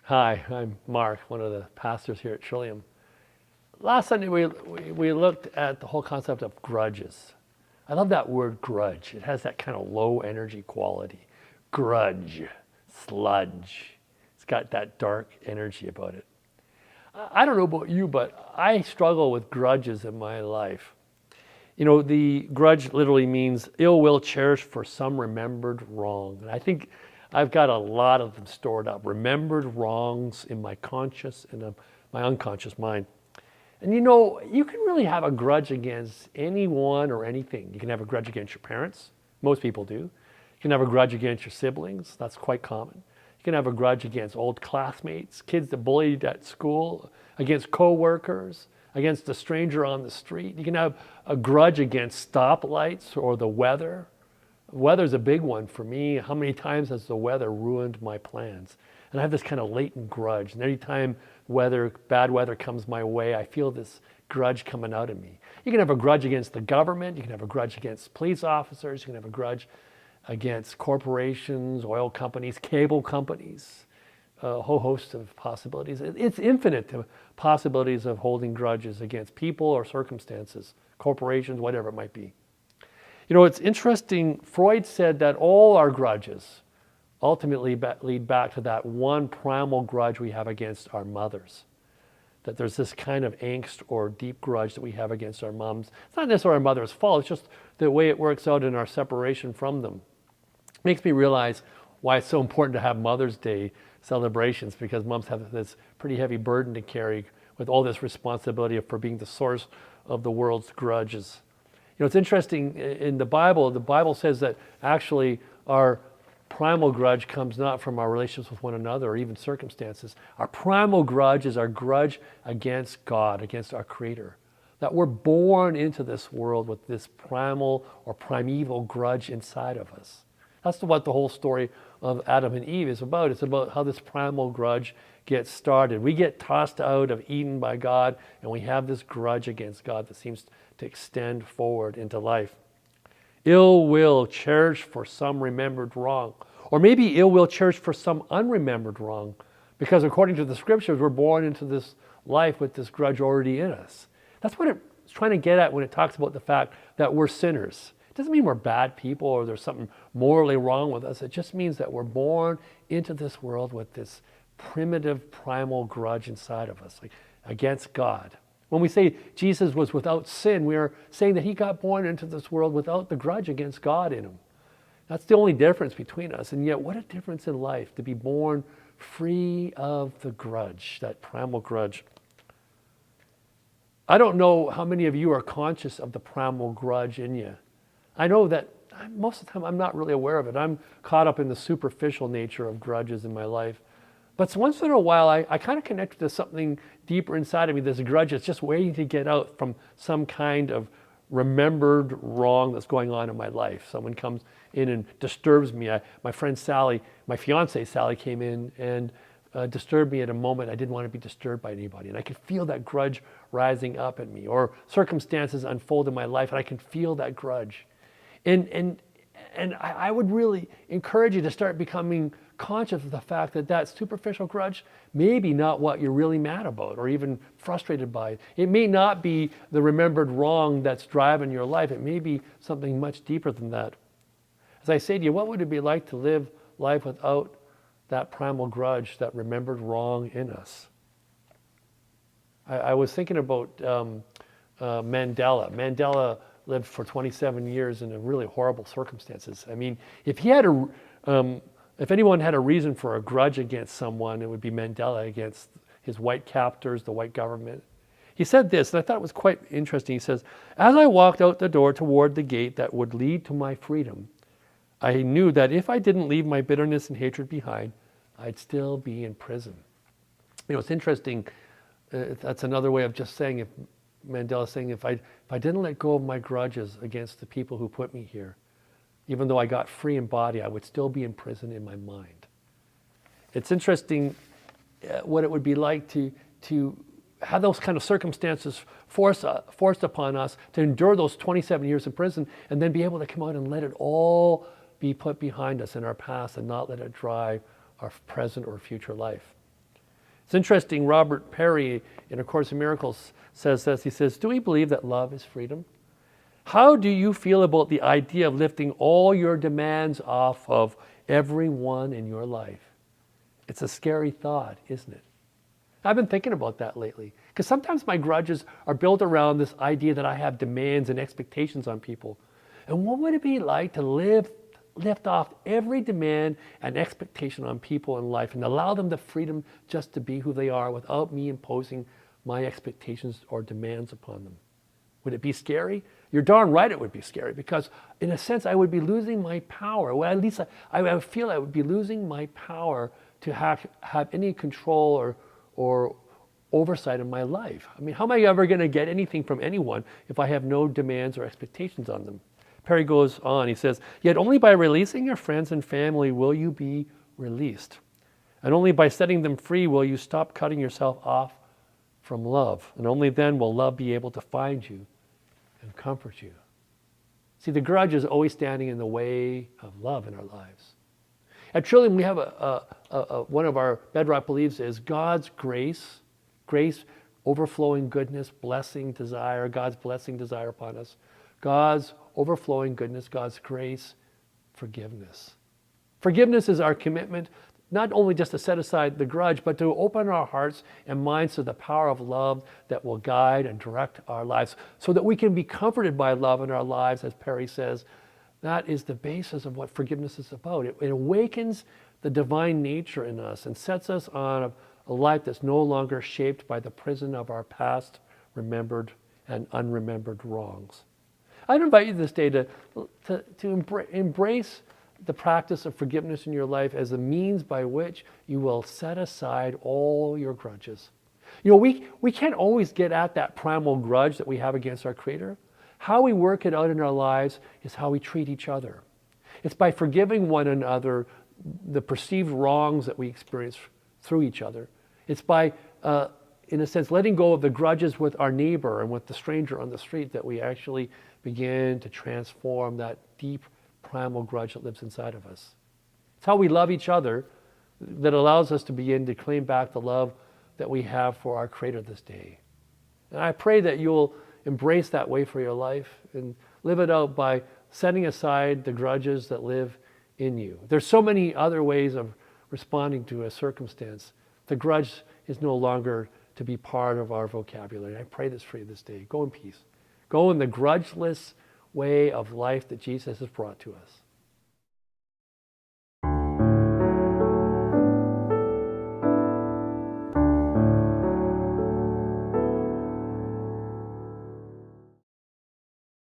Hi, I'm Mark, one of the pastors here at Trillium. Last Sunday we looked at the whole concept of grudges. I love that word grudge. It has that kind of low energy quality. Grudge, sludge. It's got that dark energy about it. I don't know about you, but I struggle with grudges in my life. You know, the grudge literally means ill will cherished for some remembered wrong. And I think I've got a lot of them stored up, remembered wrongs in my conscious and my unconscious mind. And you know, you can really have a grudge against anyone or anything. You can have a grudge against your parents. Most people do. You can have a grudge against your siblings. That's quite common. You can have a grudge against old classmates, kids that bullied at school, against coworkers, against a stranger on the street. You can have a grudge against stoplights or the weather. Weather's a big one for me. How many times has the weather ruined my plans? And I have this kind of latent grudge. And every time bad weather comes my way, I feel this grudge coming out of me. You can have a grudge against the government. You can have a grudge against police officers. You can have a grudge against corporations, oil companies, cable companies, a whole host of possibilities. It's infinite possibilities of holding grudges against people or circumstances, corporations, whatever it might be. You know, it's interesting. Freud said that all our grudges ultimately lead back to that one primal grudge we have against our mothers. That there's this kind of angst or deep grudge that we have against our moms. It's not necessarily our mother's fault. It's just the way it works out in our separation from them. It makes me realize why it's so important to have Mother's Day celebrations, because moms have this pretty heavy burden to carry with all this responsibility for being the source of the world's grudges. You know, it's interesting, in the Bible says that actually our primal grudge comes not from our relationships with one another or even circumstances. Our primal grudge is our grudge against God, against our Creator. That we're born into this world with this primal or primeval grudge inside of us. That's what the whole story of Adam and Eve is about. It's about how this primal grudge gets started. We get tossed out of Eden by God, and we have this grudge against God that seems to extend forward into life. Ill will cherished for some remembered wrong. Or maybe ill will cherished for some unremembered wrong. Because according to the scriptures, we're born into this life with this grudge already in us. That's what it's trying to get at when it talks about the fact that we're sinners. It doesn't mean we're bad people or there's something morally wrong with us. It just means that we're born into this world with this primitive, primal grudge inside of us, like against God. When we say Jesus was without sin, we are saying that he got born into this world without the grudge against God in him. That's the only difference between us. And yet, what a difference in life to be born free of the grudge, that primal grudge. I don't know how many of you are conscious of the primal grudge in you. I know that most of the time I'm not really aware of it. I'm caught up in the superficial nature of grudges in my life. But once in a while, I kind of connect to something deeper inside of me. This grudge is just waiting to get out from some kind of remembered wrong that's going on in my life. Someone comes in and disturbs me. My friend Sally, my fiance Sally, came in and disturbed me at a moment I didn't want to be disturbed by anybody. And I could feel that grudge rising up in me. Or circumstances unfold in my life and I can feel that grudge. And I would really encourage you to start becoming conscious of the fact that that superficial grudge may be not what you're really mad about or even frustrated by. It may not be the remembered wrong that's driving your life. It may be something much deeper than that. As I say to you, what would it be like to live life without that primal grudge, that remembered wrong in us? I was thinking about Mandela. Mandela lived for 27 years in really horrible circumstances. I mean, if anyone had a reason for a grudge against someone, it would be Mandela against his white captors, the white government. He said this, and I thought it was quite interesting. He says, "As I walked out the door toward the gate that would lead to my freedom, I knew that if I didn't leave my bitterness and hatred behind, I'd still be in prison." You know, it's interesting. That's another way of just saying, if Mandela saying, if I didn't let go of my grudges against the people who put me here, even though I got free in body, I would still be in prison in my mind. It's interesting what it would be like to have those kind of circumstances forced upon us to endure those 27 years in prison and then be able to come out and let it all be put behind us in our past and not let it drive our present or future life. It's interesting, Robert Perry in A Course in Miracles says this. He says, do we believe that love is freedom? How do you feel about the idea of lifting all your demands off of everyone in your life? It's a scary thought, isn't it? I've been thinking about that lately, because sometimes my grudges are built around this idea that I have demands and expectations on people. And what would it be like to lift off every demand and expectation on people in life and allow them the freedom just to be who they are without me imposing my expectations or demands upon them? Would it be scary? You're darn right it would be scary, because in a sense I would be losing my power. Well, at least I feel I would be losing my power to have any control or oversight of my life. I mean, how am I ever going to get anything from anyone if I have no demands or expectations on them? Perry goes on, he says, yet only by releasing your friends and family will you be released. And only by setting them free will you stop cutting yourself off from love. And only then will love be able to find you and comfort you. See, the grudge is always standing in the way of love in our lives. At Trillium, we have one of our bedrock beliefs is God's grace, overflowing goodness, blessing, desire, God's blessing, desire upon us. God's overflowing goodness, God's grace, forgiveness. Forgiveness is our commitment, not only just to set aside the grudge, but to open our hearts and minds to the power of love that will guide and direct our lives so that we can be comforted by love in our lives, as Perry says. That is the basis of what forgiveness is about. It awakens the divine nature in us and sets us on a life that's no longer shaped by the prison of our past remembered and unremembered wrongs. I'd invite you this day to embrace the practice of forgiveness in your life as a means by which you will set aside all your grudges. You know, we can't always get at that primal grudge that we have against our Creator. How we work it out in our lives is how we treat each other. It's by forgiving one another the perceived wrongs that we experience through each other. It's by, in a sense, letting go of the grudges with our neighbor and with the stranger on the street that we actually begin to transform that deep primal grudge that lives inside of us. It's how we love each other that allows us to begin to claim back the love that we have for our Creator this day. And I pray that you'll embrace that way for your life and live it out by setting aside the grudges that live in you. There's so many other ways of responding to a circumstance. The grudge is no longer to be part of our vocabulary. I pray this for you this day. Go in peace. Go in the grudgeless way of life that Jesus has brought to us.